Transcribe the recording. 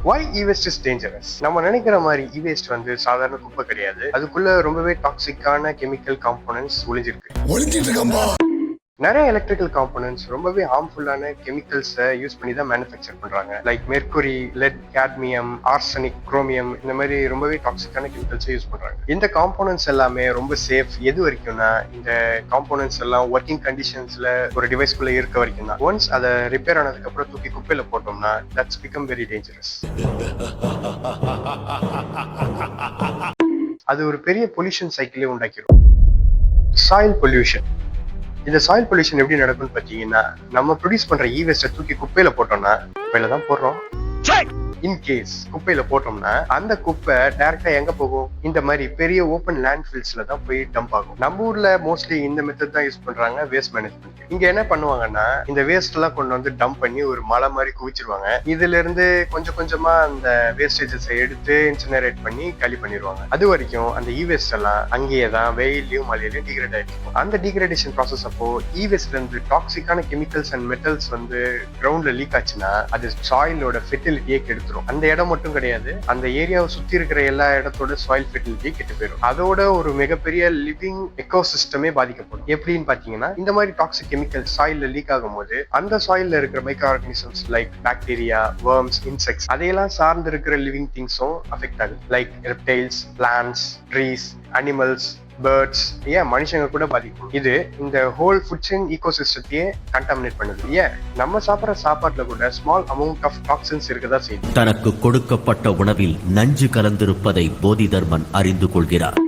why e-waste is dangerous? நம்ம நினைக்கிற மாதிரி e-waste வந்து சாதாரண குப்பை கிடையாது. அதுக்குள்ள ரொம்பவே டாக்ஸிக்கான கெமிக்கல் காம்போனன்ட்ஸ் ஒளிஞ்சிருக்கு. நிறைய எலக்ட்ரிக்கல் காம்போனன்ட்ஸ் ரொம்பவே ஹார்ம்ஃபுல்லான கெமிக்கல்ஸை யூஸ் பண்ணி தான் மேனுஃபேக்சர் பண்றாங்க. Like mercury, let, cadmium, arsenic, chromium, இந்த மாதிரி ரொம்பவே டாக்ஸிக்கான கெமிக்கல்ஸை யூஸ் பண்றாங்க. இந்த காம்போனன்ட்ஸ் எல்லாமே ரொம்ப சேஃப் எது வரைக்கும்னா இந்த காம்போனன்ட்ஸ் எல்லாம் ஒர்க்கிங் கண்டிஷன்ஸ்ல ஒரு டிவைஸ்குள்ள இருக்க வரைக்கும் தான். ஒன்ஸ் அதை ரிப்பேர் ஆனதுக்கு அப்புறம் தூக்கி குப்பையில போட்டோம்னா தட்ஸ் பிகம் வெரி டேஞ்சரஸ். அது ஒரு பெரிய பொல்யூஷன் சைக்கிளே உண்டாக்கிடும். Soil pollution. இந்த சாயில் பொல்யூஷன் எப்படி நடக்கும்னு பாத்தீங்கன்னா, நம்ம ப்ரொடியூஸ் பண்ற ஈவேஸ்ட்டை தூக்கி குப்பையில போட்டோம்னா, குப்பையில தான் போடுறோம். இன்கேஸ் குப்பையில போட்டோம்னா அந்த குப்பை டைரக்டா எங்க போகும்? இந்த மாதிரி பெரிய ஓப்பன் லேண்ட் ஃபில்ஸ்ல தான் போய் டம்ப் ஆகும். நம்ம ஊர்ல மோஸ்ட்லி இந்த மெத்தட் தான் யூஸ் பண்றாங்க வேஸ்ட் மேனேஜ்மெண்ட். இங்க என்ன பண்ணுவாங்கன்னா, இந்த வேஸ்ட் எல்லாம் கொண்டு வந்து டம்ப் பண்ணி ஒரு மலை மாதிரி குவிச்சிருவாங்க. இதுல இருந்து கொஞ்சம் கொஞ்சமா அந்த வேஸ்டேஜஸ் எடுத்து இன்சினரேட் பண்ணி காலி பண்ணிடுவாங்க. அது வரைக்கும் அந்த ஈவேஸ்ட் எல்லாம் அங்கேயே தான் வெயிலையும் மழையிலையும் டிகிரேட் ஆயிருக்கும். அந்த டிகிரேடேஷன் ப்ராசஸ் அப்போ ஈவேஸ்ட்ல இருந்து டாக்ஸிக்கான கெமிக்கல்ஸ் அண்ட் மெட்டல்ஸ் வந்து கிரவுண்ட்ல லீக் ஆச்சுன்னா அது சாயிலோட ஃபெர்டிலிட்டியை கெடுத்துரும். அந்த இடம் மட்டும் கிடையாது, அந்த ஏரியாவை சுத்தி இருக்கிற எல்லா இடத்தோட சாயில் ஃபெர்டிலிட்டி கெட்டு போயிடும். அதோட ஒரு மிகப்பெரிய லிவிங் எக்கோசிஸ்டமே பாதிக்கப்படும். எப்படின்னு பாத்தீங்கன்னா, இந்த மாதிரி டாக்ஸிக் கெமிக்கல் சாயில்ல லீக் ஆகும் போது அந்த சாயில்ல இருக்கிற micro organisms like bacteria, worms, insects அதையெல்லாம் சார்ந்து இருக்கிற லிவிங் திங்ஸும் அஃபெக்ட் ஆகுது. Like reptiles, plants, trees, animals, birds, ஏன் மனுஷங்க கூட பாதிக்கும். இது இந்த ஹோல் ஃபுட் செயின் ஈகோசிஸ்டத்தையே கண்டாமினேட் பண்ணுது. ஏன் நம்ம சாப்பிட்ற சாப்பாட்டுல கூட ஸ்மால் அமௌண்ட் ஆஃப் டாக்ஸின்ஸ் இருக்கதா செய்யுது. தனக்கு கொடுக்கப்பட்ட உணவில் நஞ்சு கலந்திருப்பதை போதிதர்மன் அறிந்து கொள்கிறார்.